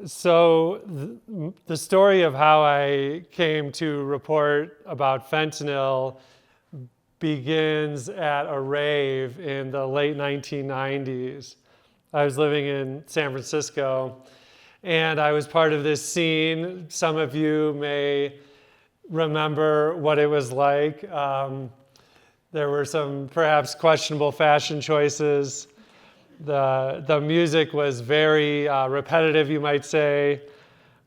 So the story of how I came to report about fentanyl begins at a rave in the late 1990s. I was living in San Francisco, and I was part of this scene. Some of you may remember what it was like. There were some perhaps questionable fashion choices. The music was very repetitive, you might say.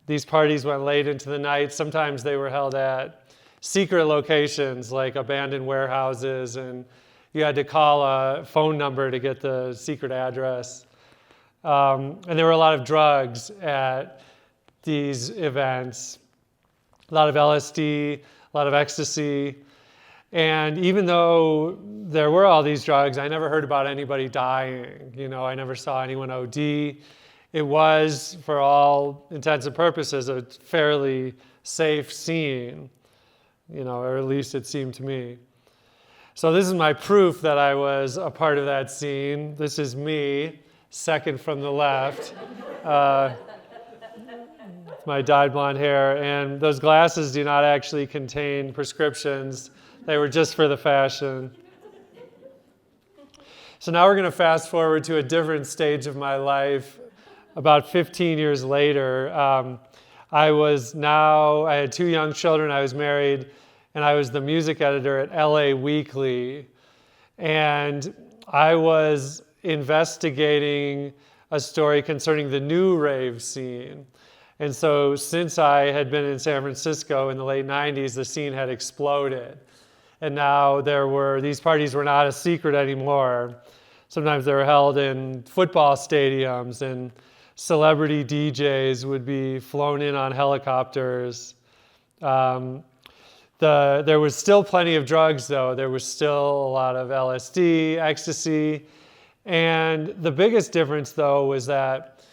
These parties went late into the night. Sometimes they were held at secret locations like abandoned warehouses, and you had to call a phone number to get the secret address. And there were a lot of drugs at these events, a lot of LSD, a lot of ecstasy. And even though there were all these drugs, I never heard about anybody dying. I never saw anyone OD. It was, for all intents and purposes, a fairly safe scene, or at least it seemed to me. So this is my proof that I was a part of that scene. This is me, second from the left. My dyed blonde hair. And those glasses do not actually contain prescriptions. They were just for the fashion. So now we're going to fast forward to a different stage of my life. About 15 years later, I had 2 young children, I was married, and I was the music editor at LA Weekly. And I was investigating a story concerning the new rave scene. And so since I had been in San Francisco in the late 90s, the scene had exploded. And now these parties were not a secret anymore. Sometimes they were held in football stadiums, and celebrity DJs would be flown in on helicopters. There was still plenty of drugs, though. There was still a lot of LSD, ecstasy. And the biggest difference, though, was that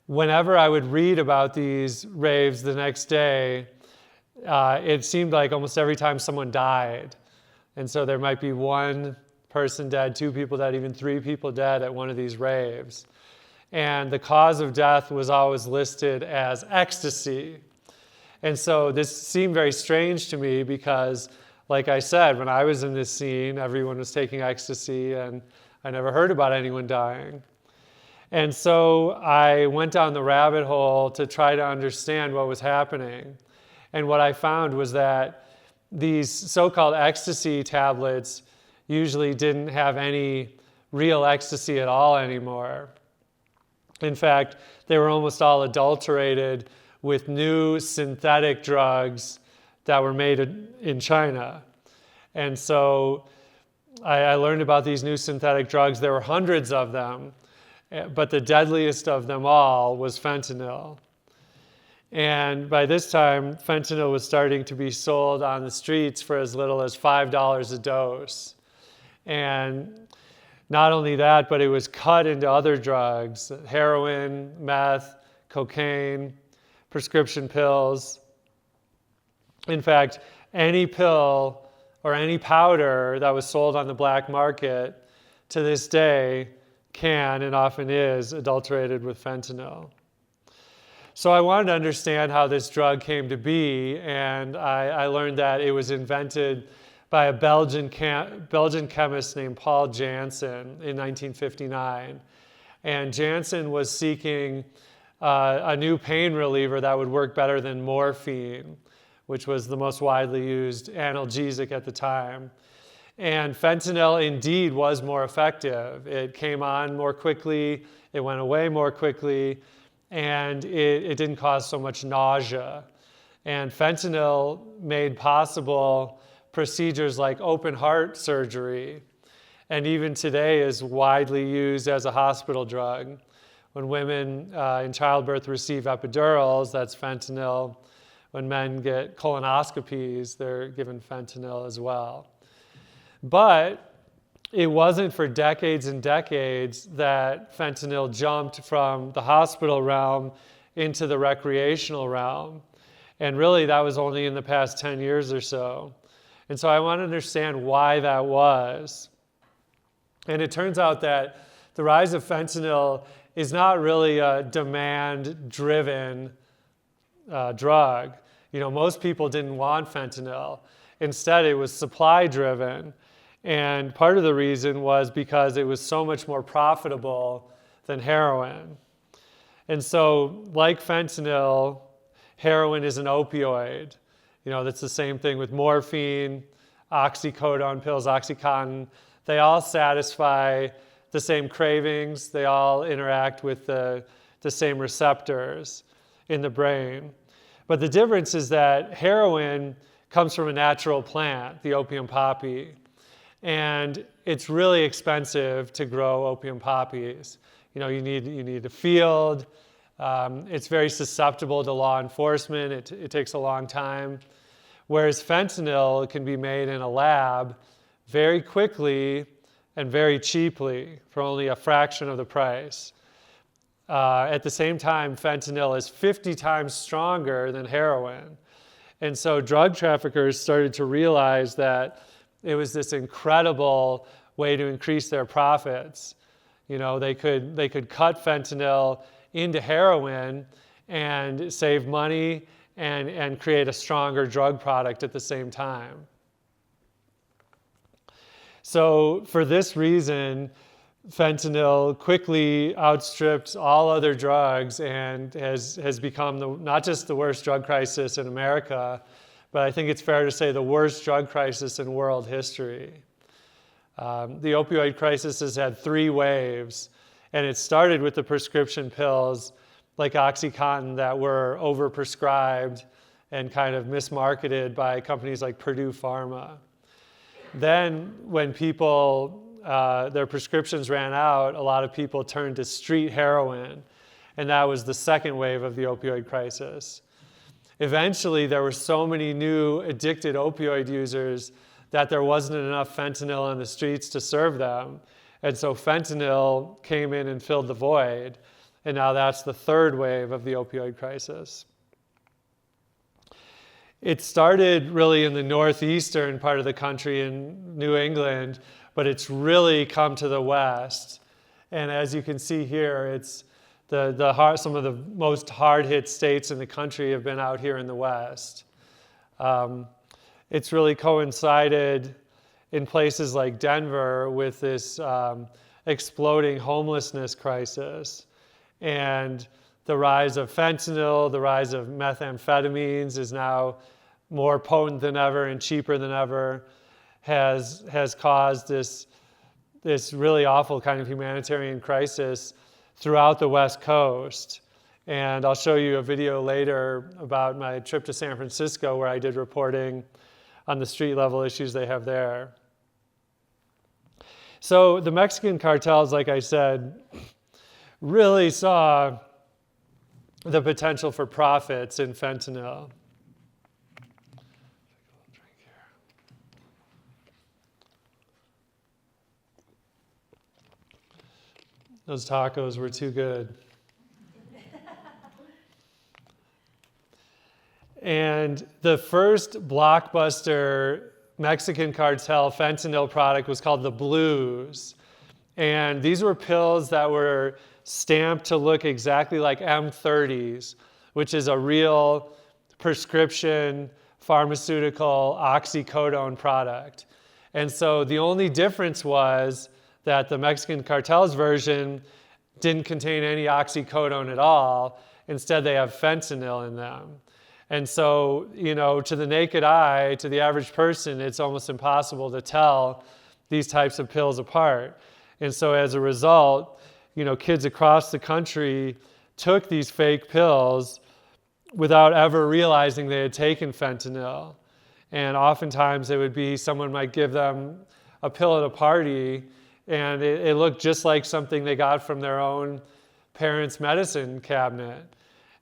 whenever I would read about these raves the next day, it seemed like almost every time someone died. And so there might be 1 person dead, 2 people dead, even 3 people dead at one of these raves. And the cause of death was always listed as ecstasy. And so this seemed very strange to me because, like I said, when I was in this scene, everyone was taking ecstasy, and I never heard about anyone dying. And so I went down the rabbit hole to try to understand what was happening. And what I found was that these so-called ecstasy tablets usually didn't have any real ecstasy at all anymore. In fact, they were almost all adulterated with new synthetic drugs that were made in China. And so I learned about these new synthetic drugs. There were hundreds of them, but the deadliest of them all was fentanyl. And by this time, fentanyl was starting to be sold on the streets for as little as $5 a dose. And not only that, but it was cut into other drugs: heroin, meth, cocaine, prescription pills. In fact, any pill or any powder that was sold on the black market to this day can and often is adulterated with fentanyl. So I wanted to understand how this drug came to be, and I learned that it was invented by a Belgian chemist named Paul Janssen in 1959. And Janssen was seeking a new pain reliever that would work better than morphine, which was the most widely used analgesic at the time. And fentanyl indeed was more effective. It came on more quickly, it went away more quickly, and it didn't cause so much nausea. And fentanyl made possible procedures like open heart surgery, and even today is widely used as a hospital drug. When women in childbirth receive epidurals, that's fentanyl. When men get colonoscopies, they're given fentanyl as well. But it wasn't for decades and decades that fentanyl jumped from the hospital realm into the recreational realm. And really, that was only in the past 10 years or so. And so I want to understand why that was. And it turns out that the rise of fentanyl is not really a demand-driven drug. Most people didn't want fentanyl. Instead, it was supply-driven. And part of the reason was because it was so much more profitable than heroin. And so, like fentanyl, heroin is an opioid. That's the same thing with morphine, oxycodone pills, OxyContin. They all satisfy the same cravings. They all interact with the same receptors in the brain. But the difference is that heroin comes from a natural plant, the opium poppy. And it's really expensive to grow opium poppies. You need a field. It's very susceptible to law enforcement. It takes a long time. Whereas fentanyl can be made in a lab very quickly and very cheaply for only a fraction of the price. At the same time, fentanyl is 50 times stronger than heroin. And so drug traffickers started to realize that it was this incredible way to increase their profits. They could cut fentanyl into heroin and save money and create a stronger drug product at the same time. So for this reason, fentanyl quickly outstripped all other drugs and has become not just the worst drug crisis in America, but I think it's fair to say the worst drug crisis in world history. The opioid crisis has had 3 waves, and it started with the prescription pills like OxyContin that were overprescribed and kind of mismarketed by companies like Purdue Pharma. Then when people, their prescriptions ran out, a lot of people turned to street heroin, and that was the second wave of the opioid crisis. Eventually, there were so many new addicted opioid users that there wasn't enough fentanyl on the streets to serve them. And so fentanyl came in and filled the void. And now that's the third wave of the opioid crisis. It started really in the northeastern part of the country in New England, but it's really come to the west. And as you can see here, it's some of the most hard-hit states in the country have been out here in the west. It's really coincided in places like Denver with this exploding homelessness crisis. And the rise of fentanyl, the rise of methamphetamines is now more potent than ever and cheaper than ever, has caused this really awful kind of humanitarian crisis throughout the West Coast. And I'll show you a video later about my trip to San Francisco where I did reporting on the street level issues they have there. So the Mexican cartels, like I said, really saw the potential for profits in fentanyl. Those tacos were too good. And the first blockbuster Mexican cartel fentanyl product was called the Blues. And these were pills that were stamped to look exactly like M30s, which is a real prescription pharmaceutical oxycodone product. And so the only difference was that the Mexican cartel's version didn't contain any oxycodone at all. Instead, they have fentanyl in them. And so, to the naked eye, to the average person, it's almost impossible to tell these types of pills apart. And so as a result, kids across the country took these fake pills without ever realizing they had taken fentanyl. And oftentimes it would be someone might give them a pill at a party, and it looked just like something they got from their own parents' medicine cabinet.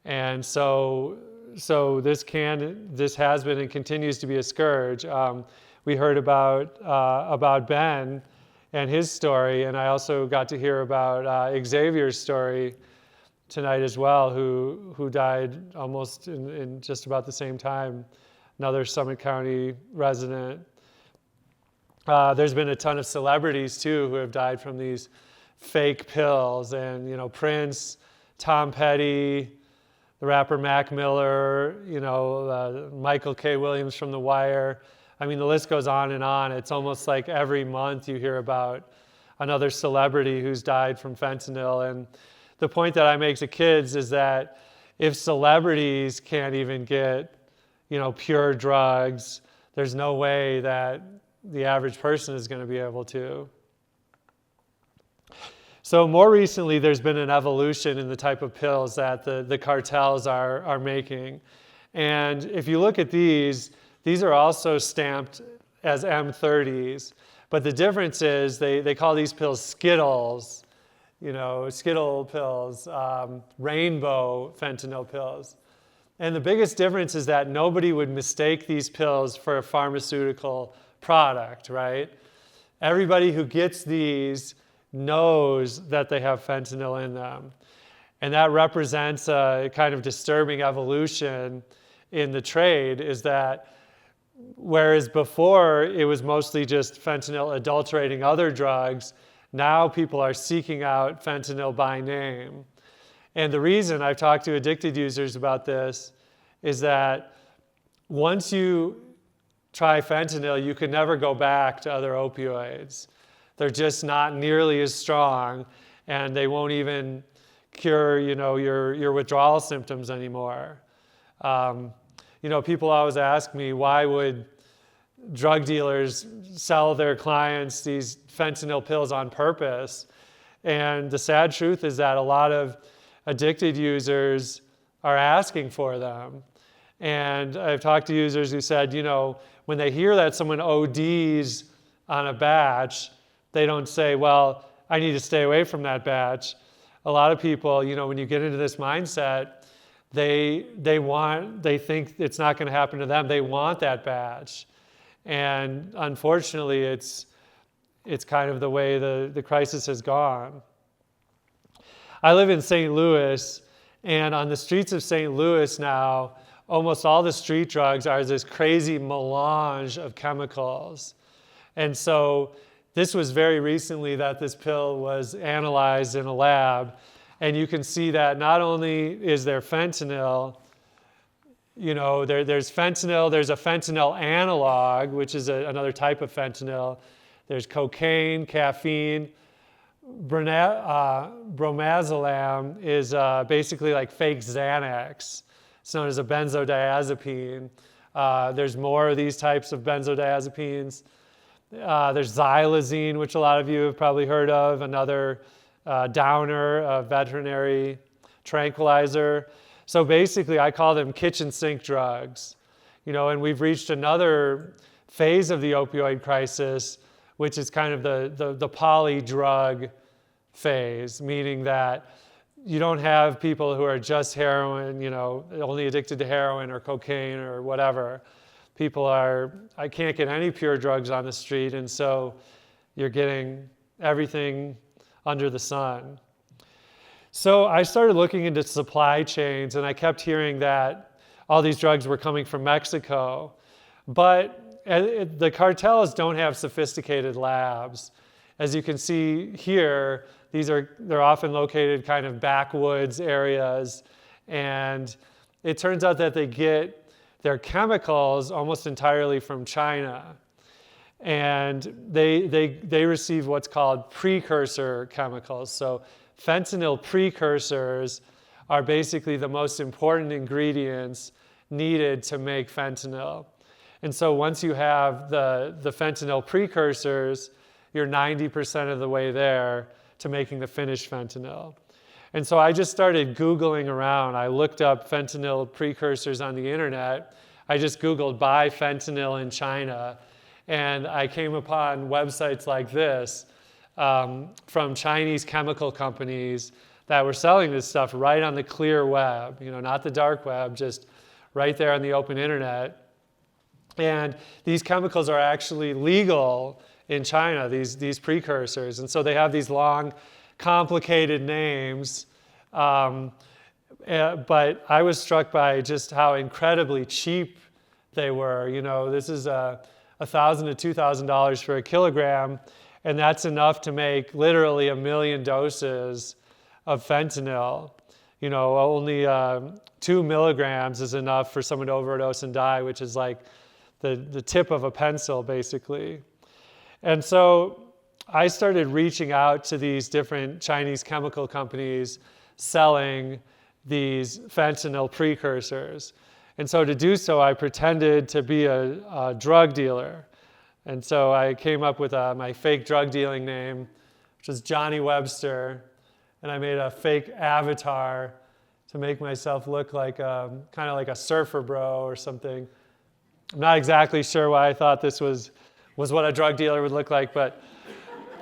And so this has been and continues to be a scourge. We heard about Ben and his story, and I also got to hear about Xavier's story tonight as well, who died almost in just about the same time, another Summit County resident. There's been a ton of celebrities too who have died from these fake pills. And, Prince, Tom Petty, the rapper Mac Miller, Michael K. Williams from The Wire. I mean, the list goes on and on. It's almost like every month you hear about another celebrity who's died from fentanyl. And the point that I make to kids is that if celebrities can't even get, pure drugs, there's no way that the average person is going to be able to. So more recently, there's been an evolution in the type of pills that the cartels are making. And if you look at these are also stamped as M30s. But the difference is they call these pills Skittles, Skittle pills, rainbow fentanyl pills. And the biggest difference is that nobody would mistake these pills for a pharmaceutical product, right? Everybody who gets these knows that they have fentanyl in them. And that represents a kind of disturbing evolution in the trade, is that whereas before it was mostly just fentanyl adulterating other drugs, now people are seeking out fentanyl by name. And the reason I've talked to addicted users about this is that once you try fentanyl, you can never go back to other opioids. They're just not nearly as strong, and they won't even cure, your withdrawal symptoms anymore. People always ask me, why would drug dealers sell their clients these fentanyl pills on purpose? And the sad truth is that a lot of addicted users are asking for them. And I've talked to users who said, when they hear that someone ODs on a batch, they don't say, well, I need to stay away from that batch. A lot of people, when you get into this mindset, they think it's not going to happen to them. They want that batch. And unfortunately, it's kind of the way the crisis has gone. I live in St. Louis, and on the streets of St. Louis now, almost all the street drugs are this crazy melange of chemicals. And so this was very recently that this pill was analyzed in a lab. And you can see that not only is there fentanyl, there's fentanyl, there's a fentanyl analog, which is another type of fentanyl. There's cocaine, caffeine. Bromazolam is basically like fake Xanax. It's known as a benzodiazepine. There's more of these types of benzodiazepines. There's xylazine, which a lot of you have probably heard of, another downer, a veterinary tranquilizer. So basically, I call them kitchen sink drugs. And we've reached another phase of the opioid crisis, which is kind of the poly-drug phase, meaning that you don't have people who are just heroin, only addicted to heroin or cocaine or whatever. I can't get any pure drugs on the street, and so you're getting everything under the sun. So I started looking into supply chains, and I kept hearing that all these drugs were coming from Mexico. But the cartels don't have sophisticated labs. As you can see here, they're often located kind of backwoods areas, and it turns out that they get their chemicals almost entirely from China. And they receive what's called precursor chemicals. So fentanyl precursors are basically the most important ingredients needed to make fentanyl. And so once you have the fentanyl precursors, you're 90% of the way there to making the finished fentanyl. And so I just started Googling around. I looked up fentanyl precursors on the internet. I just Googled buy fentanyl in China. And I came upon websites like this from Chinese chemical companies that were selling this stuff right on the clear web, not the dark web, just right there on the open internet. And these chemicals are actually legal in China, these precursors. And so they have these long, complicated names. But I was struck by just how incredibly cheap they were. This is $1,000 to $2,000 for a kilogram. And that's enough to make literally 1 million doses of fentanyl. Only 2 milligrams is enough for someone to overdose and die, which is like the tip of a pencil, basically. And so I started reaching out to these different Chinese chemical companies selling these fentanyl precursors. And so to do so, I pretended to be a drug dealer. And so I came up with my fake drug dealing name, which was Johnny Webster. And I made a fake avatar to make myself look like kind of like a surfer bro or something. I'm not exactly sure why I thought this was what a drug dealer would look like, but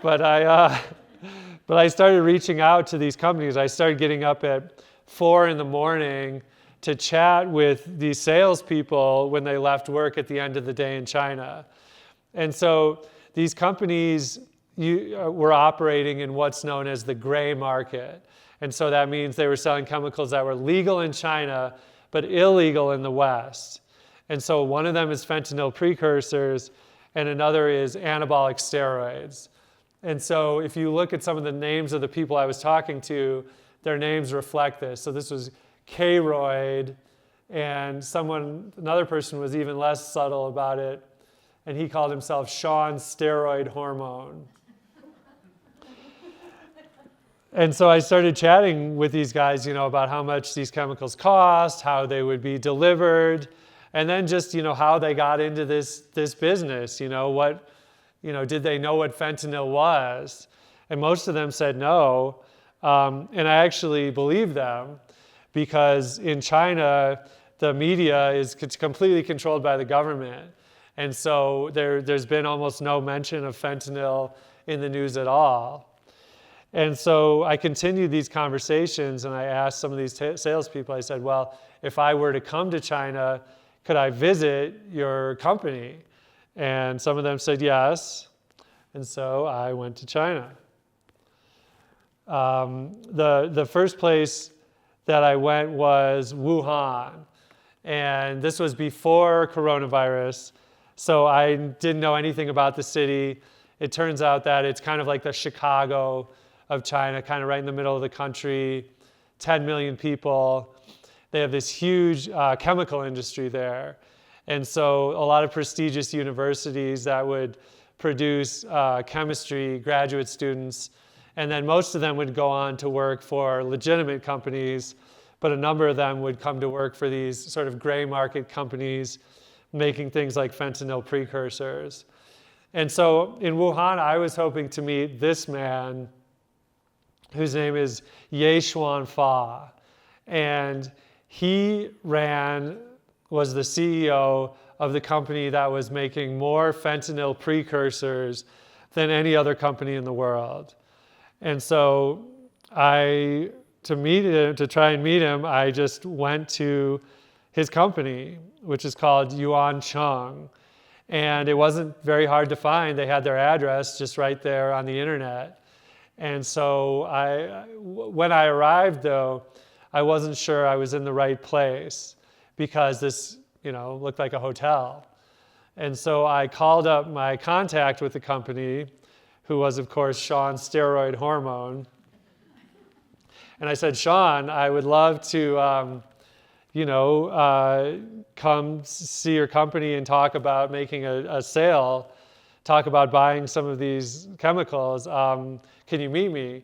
I started reaching out to these companies. I started getting up at 4 a.m. to chat with these salespeople when they left work at the end of the day in China. And so these companies were operating in what's known as the gray market. And so that means they were selling chemicals that were legal in China, but illegal in the West. And so one of them is fentanyl precursors, and another is anabolic steroids. And so if you look at some of the names of the people I was talking to, their names reflect this. So this was K-Royd, and another person was even less subtle about it, and he called himself Sean Steroid Hormone. And so I started chatting with these guys, about how much these chemicals cost, how they would be delivered, and then just, how they got into this business. Did they know what fentanyl was? And most of them said no. And I actually believe them, because in China, the media is completely controlled by the government. And so there's been almost no mention of fentanyl in the news at all. And so I continued these conversations, and I asked some of these salespeople, I said, well, if I were to come to China, could I visit your company? And some of them said yes. And so I went to China. The first place that I went was Wuhan. And this was before coronavirus. So I didn't know anything about the city. It turns out that it's kind of like the Chicago of China, kind of right in the middle of the country, 10 million people. They have this huge chemical industry there. And so a lot of prestigious universities that would produce chemistry graduate students. And then most of them would go on to work for legitimate companies, but a number of them would come to work for these sort of gray market companies making things like fentanyl precursors. And so in Wuhan, I was hoping to meet this man whose name is Ye Xuanfa. And he was the CEO of the company that was making more fentanyl precursors than any other company in the world. And so to try and meet him, I just went to his company, which is called Yuan Cheng. And it wasn't very hard to find. They had their address just right there on the internet. And so when I arrived, though, I wasn't sure I was in the right place, because this, looked like a hotel. And so I called up my contact with the company, who was, of course, Sean Steroid Hormone. And I said, Sean, I would love to, come see your company and talk about making a sale, talk about buying some of these chemicals. Can you meet me?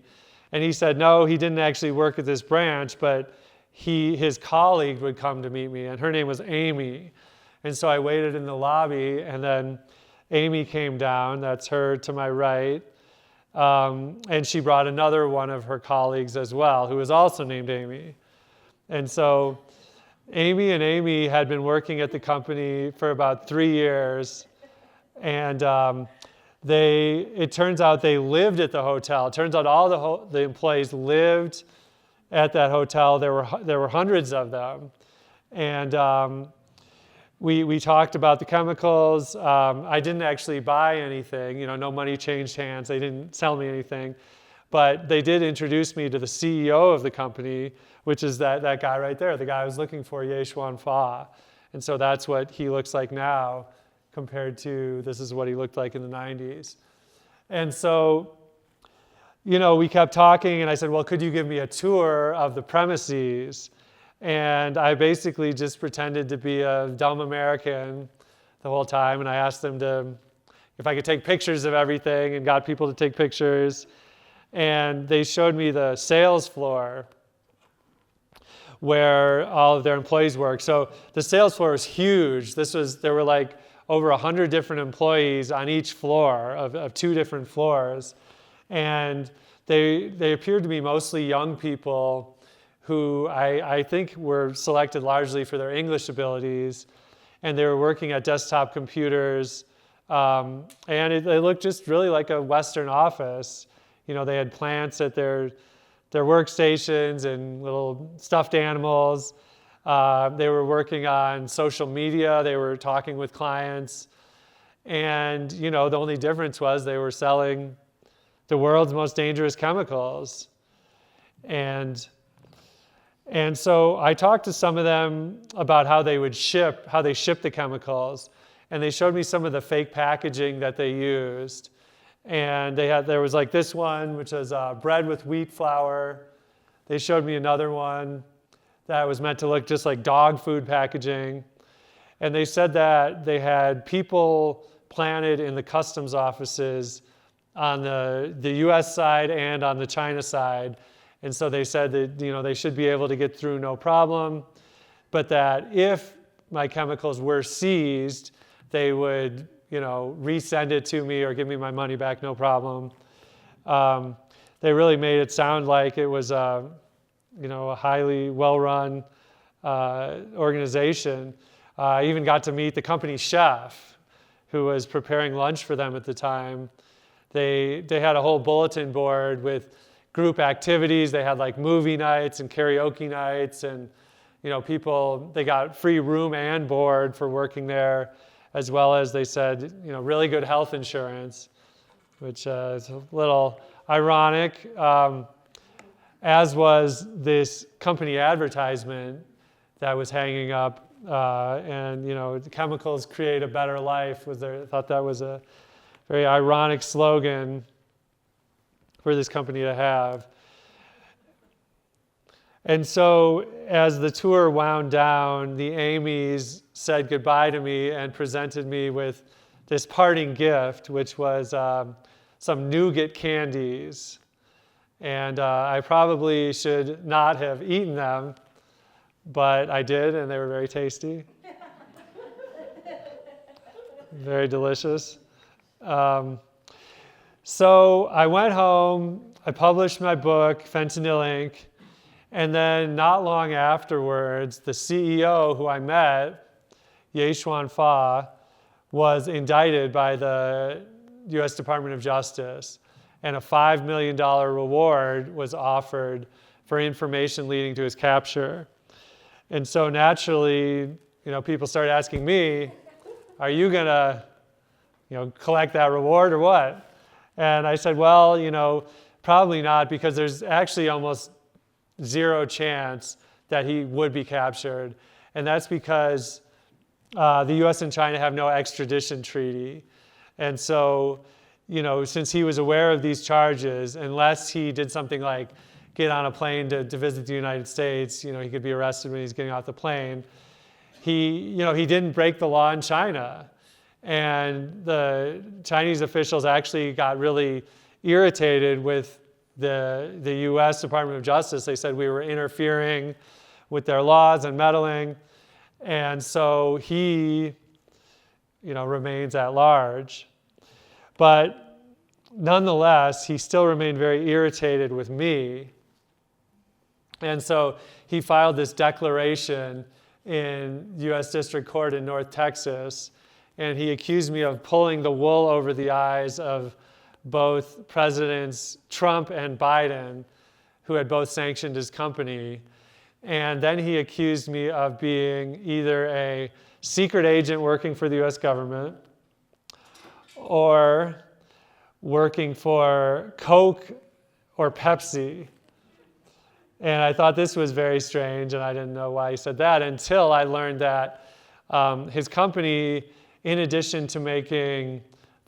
And he said, no, he didn't actually work at this branch, but his colleague would come to meet me, and her name was Amy. And so I waited in the lobby, and then Amy came down. That's her to my right. And she brought another one of her colleagues as well, who was also named Amy. And so Amy had been working at the company for about 3 years, and it turns out they lived at the hotel. It turns out all the employees lived at that hotel. There were hundreds of them. And we talked about the chemicals. I didn't actually buy anything. No money changed hands. They didn't sell me anything. But they did introduce me to the CEO of the company, which is that guy right there, the guy I was looking for, Ye Xuanfa. And so that's what he looks like now compared to this is what he looked like in the 90s. And so, we kept talking, and I said, well, could you give me a tour of the premises? And I basically just pretended to be a dumb American the whole time, and I asked them if I could take pictures of everything, and got people to take pictures. And they showed me the sales floor where all of their employees work. So the sales floor was huge. There were like over 100 different employees on each floor of 2 different floors. And they appeared to be mostly young people who I think were selected largely for their English abilities. And they were working at desktop computers. And they looked just really like a Western office. They had plants at their workstations and little stuffed animals. They were working on social media. They were talking with clients. And, the only difference was they were selling the world's most dangerous chemicals. And so I talked to some of them about how they ship the chemicals. And they showed me some of the fake packaging that they used. And there was like this one, which was bread with wheat flour. They showed me another one that was meant to look just like dog food packaging. And they said that they had people planted in the customs offices on the US side and on the China side. And so they said that, they should be able to get through no problem, but that if my chemicals were seized, they would resend it to me or give me my money back, no problem. They really made it sound like it was a highly well-run organization. I even got to meet the company chef who was preparing lunch for them at the time. They had a whole bulletin board with group activities. They had like movie nights and karaoke nights, and they got free room and board for working there, as well as they said, really good health insurance, which is a little ironic, as was this company advertisement that was hanging up, and chemicals create a better life. I thought that was a very ironic slogan for this company to have. And so as the tour wound down, the Amy's said goodbye to me and presented me with this parting gift, which was some nougat candies. And I probably should not have eaten them, but I did, and they were very tasty. Very delicious. So I went home, I published my book, Fentanyl Inc., and then not long afterwards, the CEO who I met, Ye-Xuan Fa, was indicted by the U.S. Department of Justice, and a $5 million reward was offered for information leading to his capture. And so naturally, people started asking me, are you going to, collect that reward or what? And I said, well, probably not, because there's actually almost zero chance that he would be captured. And that's because the US and China have no extradition treaty. And so, since he was aware of these charges, unless he did something like get on a plane to visit the United States, he could be arrested when he's getting off the plane. He didn't break the law in China. And the Chinese officials actually got really irritated with the U.S. Department of Justice. They said we were interfering with their laws and meddling. And so he, remains at large. But nonetheless, he still remained very irritated with me. And so he filed this declaration in U.S. District Court in North Texas, and he accused me of pulling the wool over the eyes of both Presidents Trump and Biden, who had both sanctioned his company. And then he accused me of being either a secret agent working for the U.S. government or working for Coke or Pepsi. And I thought this was very strange, and I didn't know why he said that until I learned that his company, in addition to making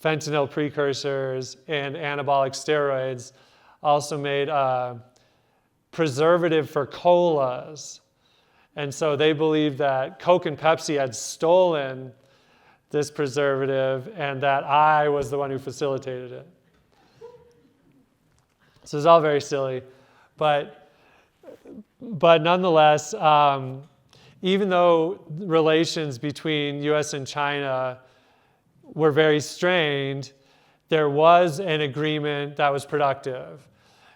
fentanyl precursors, and anabolic steroids also made a preservative for colas. And so they believed that Coke and Pepsi had stolen this preservative and that I was the one who facilitated it. So it's all very silly. But nonetheless, even though relations between US and China were very strained, there was an agreement that was productive.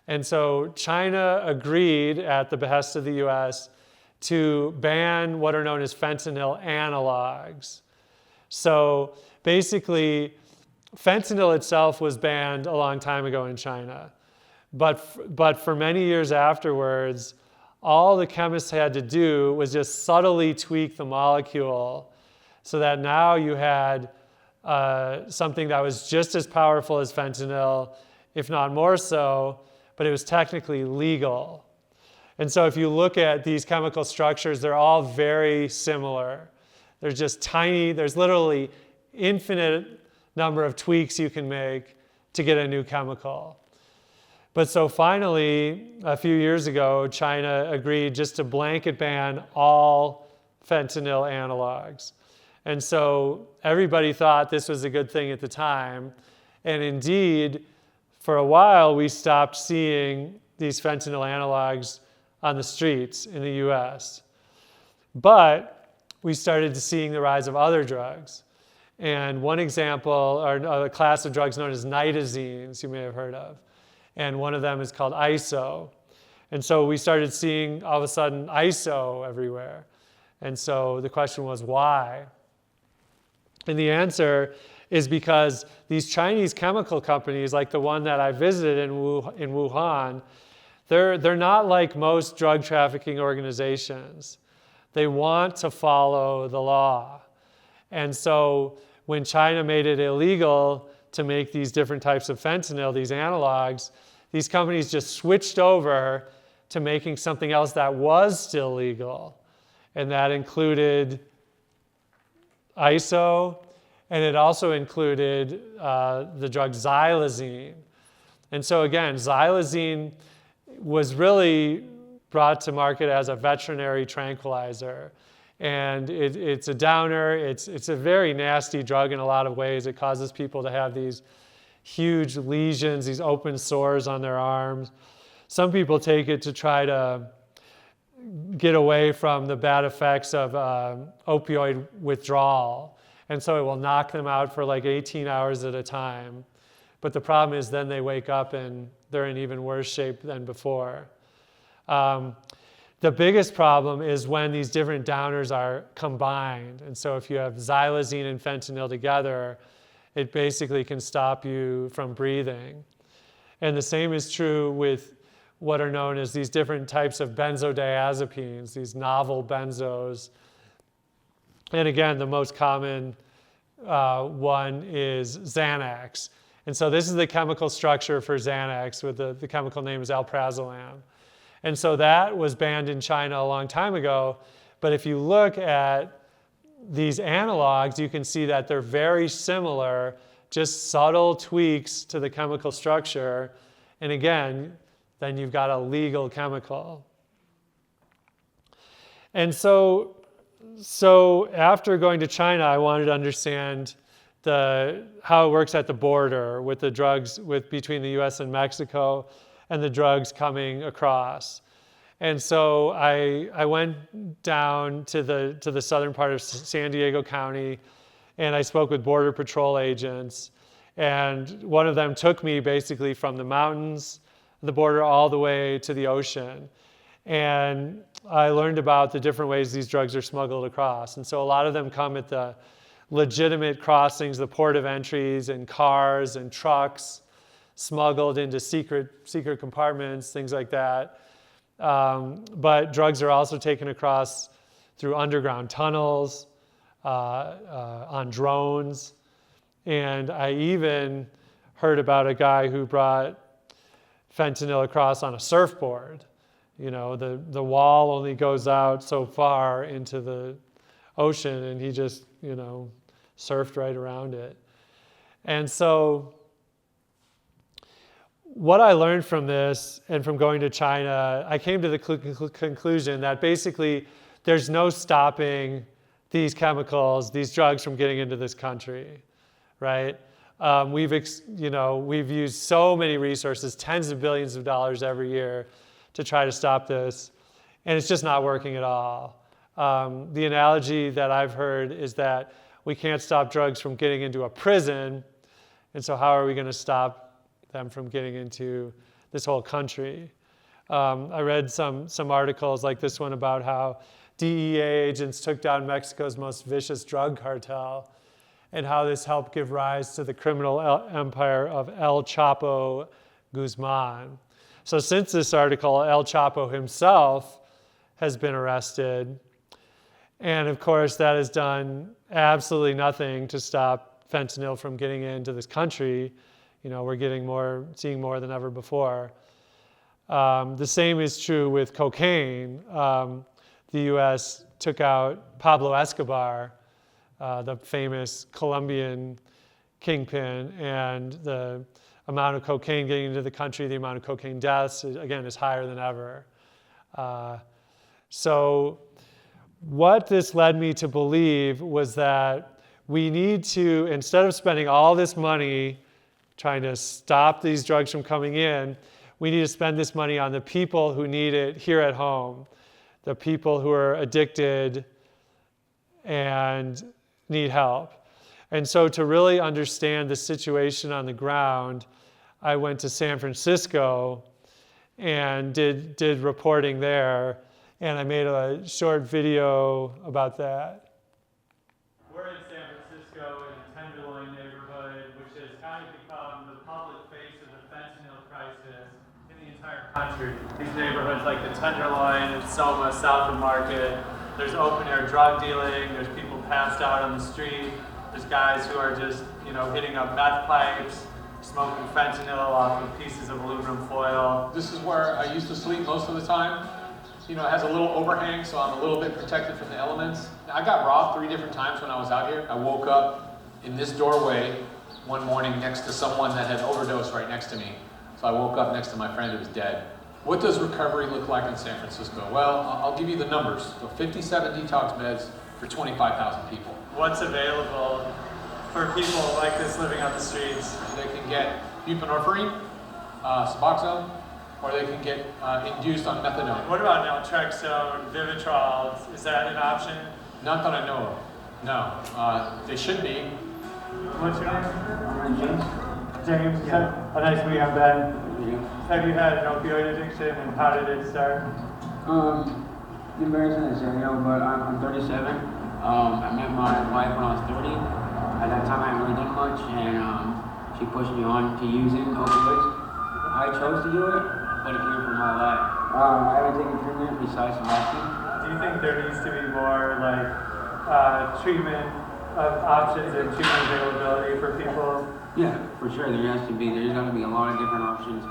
And so China agreed at the behest of the US to ban what are known as fentanyl analogs. So basically, fentanyl itself was banned a long time ago in China. But for many years afterwards, all the chemists had to do was just subtly tweak the molecule so that now you had something that was just as powerful as fentanyl, if not more so, but it was technically legal. And so if you look at these chemical structures, they're all very similar. They're just tiny, there's literally infinite number of tweaks you can make to get a new chemical. But so finally, a few years ago, China agreed just to blanket ban all fentanyl analogs. And so everybody thought this was a good thing at the time. And indeed, for a while, we stopped seeing these fentanyl analogs on the streets in the US. But we started seeing the rise of other drugs. And one example are a class of drugs known as nitazines, you may have heard of. And one of them is called ISO. And so we started seeing all of a sudden ISO everywhere. And so the question was, why? And the answer is because these Chinese chemical companies, like the one that I visited in Wuhan, they're not like most drug trafficking organizations. They want to follow the law. And so when China made it illegal to make these different types of fentanyl, these analogs, these companies just switched over to making something else that was still legal. And that included ISO, and it also included the drug xylazine. And so again, xylazine was really brought to market as a veterinary tranquilizer. And it's a downer. It's a very nasty drug in a lot of ways. It causes people to have these huge lesions, these open sores on their arms. Some people take it to try to get away from the bad effects of opioid withdrawal. And so it will knock them out for like 18 hours at a time. But the problem is then they wake up and they're in even worse shape than before. The biggest problem is when these different downers are combined. And so if you have xylazine and fentanyl together, it basically can stop you from breathing. And the same is true with what are known as these different types of benzodiazepines, these novel benzos. And again, the most common one is Xanax. And so this is the chemical structure for Xanax, with the chemical name is alprazolam. And so that was banned in China a long time ago. But if you look at these analogs, you can see that they're very similar, just subtle tweaks to the chemical structure. And again, then you've got a legal chemical. And so after going to China, I wanted to understand how it works at the border with the drugs between the US and Mexico and the drugs coming across. And so I went down to the southern part of San Diego County, and I spoke with Border Patrol agents. And one of them took me basically from the mountains, the border, all the way to the ocean. And I learned about the different ways these drugs are smuggled across. And so a lot of them come at the legitimate crossings, the port of entries, and cars and trucks, smuggled into secret compartments, things like that. But drugs are also taken across through underground tunnels, on drones. And I even heard about a guy who brought fentanyl across on a surfboard. You know, the wall only goes out so far into the ocean, and he just, surfed right around it. And so what I learned from this and from going to China, I came to the conclusion that basically there's no stopping these chemicals, these drugs from getting into this country, right? We've used so many resources, tens of billions of dollars every year to try to stop this, and it's just not working at all. The analogy that I've heard is that we can't stop drugs from getting into a prison, and so how are we going to stop them from getting into this whole country? I read some articles like this one about how DEA agents took down Mexico's most vicious drug cartel and how this helped give rise to the criminal empire of El Chapo Guzman. So since this article, El Chapo himself has been arrested. And of course, that has done absolutely nothing to stop fentanyl from getting into this country. We're seeing more than ever before. The same is true with cocaine. The U.S. took out Pablo Escobar, the famous Colombian kingpin, and the amount of cocaine getting into the country, the amount of cocaine deaths, again, is higher than ever. So what this led me to believe was that we need to, instead of spending all this money trying to stop these drugs from coming in, we need to spend this money on the people who need it here at home, the people who are addicted and need help. And so to really understand the situation on the ground, I went to San Francisco and did reporting there, and I made a short video about that. We're in San Francisco in the Tenderloin neighborhood, which has kind of become the public face of the fentanyl crisis in the entire country. These neighborhoods like the Tenderloin and Soma, south of Market, there's open air drug dealing, there's people passed out on the street, there's guys who are just, hitting up meth pipes, smoking fentanyl off of pieces of aluminum foil. This is where I used to sleep most of the time. It has a little overhang, so I'm a little bit protected from the elements. I got robbed 3 different times when I was out here. I woke up in this doorway one morning next to someone that had overdosed right next to me. So I woke up next to my friend who was dead. What does recovery look like in San Francisco? Well, I'll give you the numbers. So 57 detox beds for 25,000 people. What's available for people like this living on the streets? They can get buprenorphine, Suboxone, or they can get induced on methadone. What about naltrexone, Vivitrol? Is that an option? Not that I know of. No. They should be. What's your name? I'm James. James. Yeah. Nice to meet you. I'm Ben. Yeah. Have you had an opioid addiction, and how did it start? Embarrassing to say, but I'm 37. I met my wife when I was 30. At that time, I hadn't really done much, and she pushed me on to using opioids. I chose to do it, but it came from all that. I haven't taken treatment besides Suboxone. Do you think there needs to be more treatment options and treatment availability for people? Yeah, for sure. There has to be. There's got to be a lot of different options.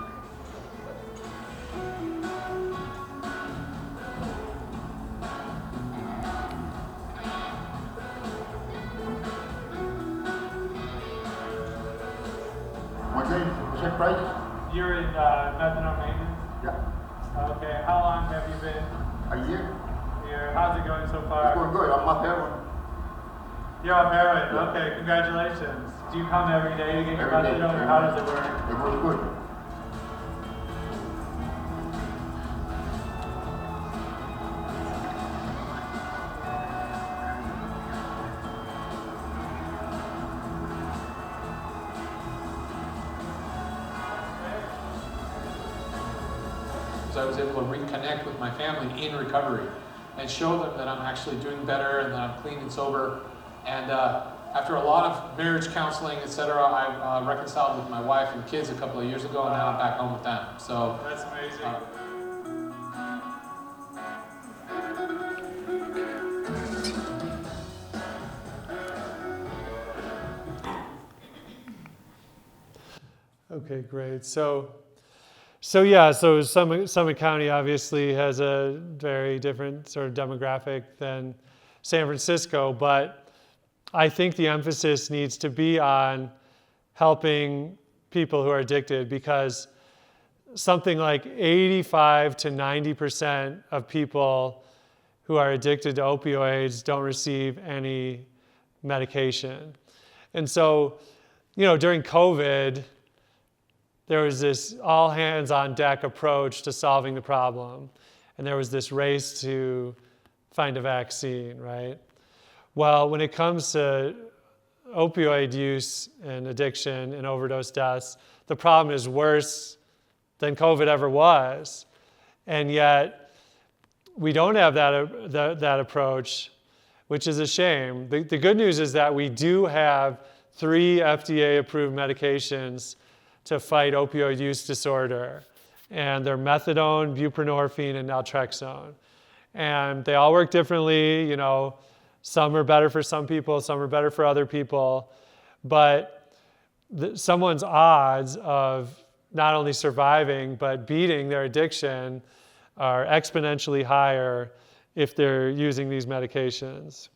What's that price? You're in methadone maintenance? Yeah. Okay. How long have you been A year? here? How's it going so It's far? going good. I'm up heroin. You're on heroin. Yeah. Okay. Congratulations. Do you come every day to get your Every day. methadone, or how does it work? It was good. So I was able to reconnect with my family in recovery and show them that I'm actually doing better and that I'm clean and sober. And after a lot of marriage counseling, etc., I reconciled with my wife and kids a couple of years ago, and now I'm back home with them. So That's amazing. Okay, great. So Summit County obviously has a very different sort of demographic than San Francisco, but I think the emphasis needs to be on helping people who are addicted, because something like 85 to 90% of people who are addicted to opioids don't receive any medication. And so, during COVID, there was this all hands on deck approach to solving the problem. And there was this race to find a vaccine, right? Well, when it comes to opioid use and addiction and overdose deaths, the problem is worse than COVID ever was. And yet, we don't have that approach, which is a shame. The good news is that we do have 3 FDA-approved medications to fight opioid use disorder. And they're methadone, buprenorphine, and naltrexone. And they all work differently. Some are better for some people, some are better for other people. But someone's odds of not only surviving, but beating their addiction are exponentially higher if they're using these medications.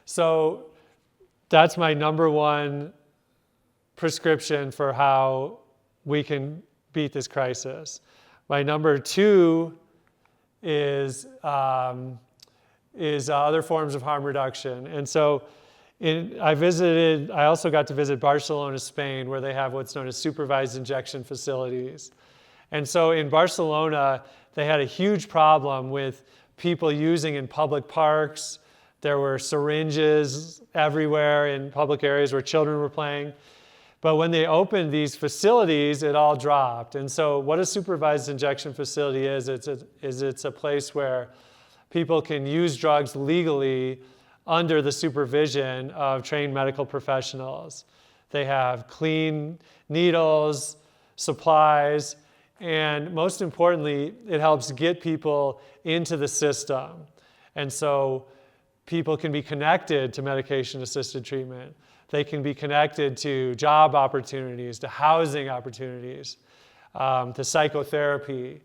So that's my number one prescription for how we can beat this crisis. My number 2 is other forms of harm reduction. And so I also got to visit Barcelona, Spain, where they have what's known as supervised injection facilities. And so in Barcelona, they had a huge problem with people using in public parks. There were syringes everywhere in public areas where children were playing. But when they opened these facilities, it all dropped. And so what a supervised injection facility is it's a place where people can use drugs legally under the supervision of trained medical professionals. They have clean needles, supplies, and most importantly, it helps get people into the system. And so people can be connected to medication-assisted treatment. They can be connected to job opportunities, to housing opportunities, to psychotherapy.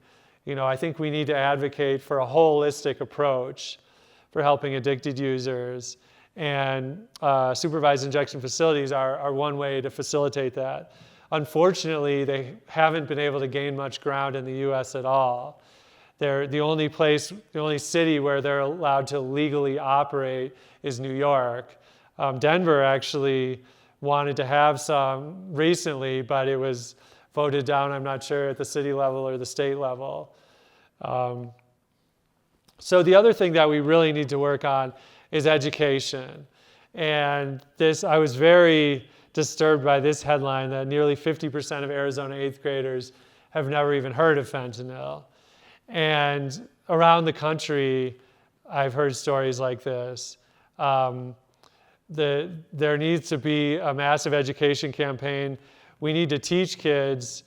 I think we need to advocate for a holistic approach for helping addicted users. And supervised injection facilities are one way to facilitate that. Unfortunately, they haven't been able to gain much ground in the US at all. They're the only city where they're allowed to legally operate is New York. Denver actually wanted to have some recently, but it was voted down, I'm not sure, at the city level or the state level. So the other thing that we really need to work on is education. And I was very disturbed by this headline that nearly 50% of Arizona 8th graders have never even heard of fentanyl. And around the country, I've heard stories like this. There needs to be a massive education campaign. We need to teach kids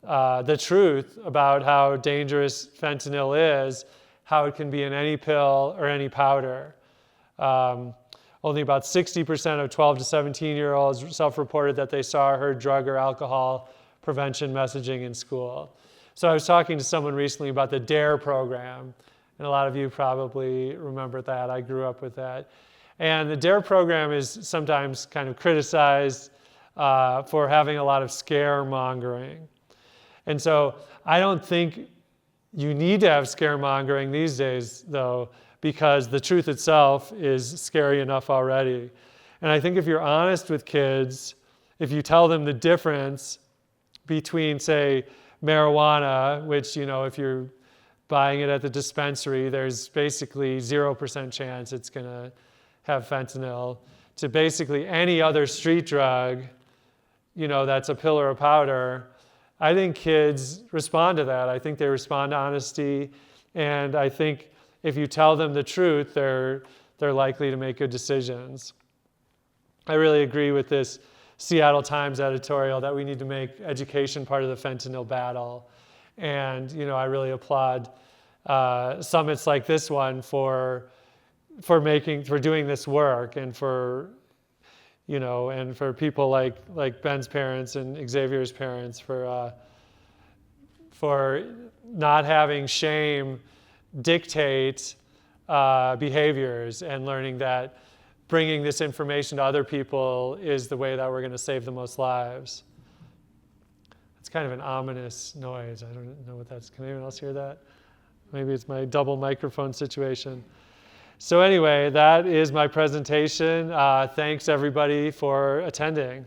the truth about how dangerous fentanyl is, how it can be in any pill or any powder. Only about 60% of 12 to 17-year-olds self-reported that they saw or heard drug or alcohol prevention messaging in school. So I was talking to someone recently about the DARE program, and a lot of you probably remember that. I grew up with that. And the DARE program is sometimes kind of criticized for having a lot of scaremongering. And so I don't think you need to have scaremongering these days, though, because the truth itself is scary enough already. And I think if you're honest with kids, if you tell them the difference between, say, marijuana, which, if you're buying it at the dispensary, there's basically 0% chance it's going to have fentanyl, to basically any other street drug, that's a pill or a powder, I think kids respond to that. I think they respond to honesty. And I think if you tell them the truth, they're likely to make good decisions. I really agree with this Seattle Times editorial that we need to make education part of the fentanyl battle. And, I really applaud summits like this one for doing this work, and for people like Ben's parents and Xavier's parents for not having shame dictate behaviors, and learning that bringing this information to other people is the way that we're going to save the most lives. It's kind of an ominous noise. I don't know what that's. Can anyone else hear that? Maybe it's my double microphone situation. So anyway, that is my presentation. Thanks everybody for attending.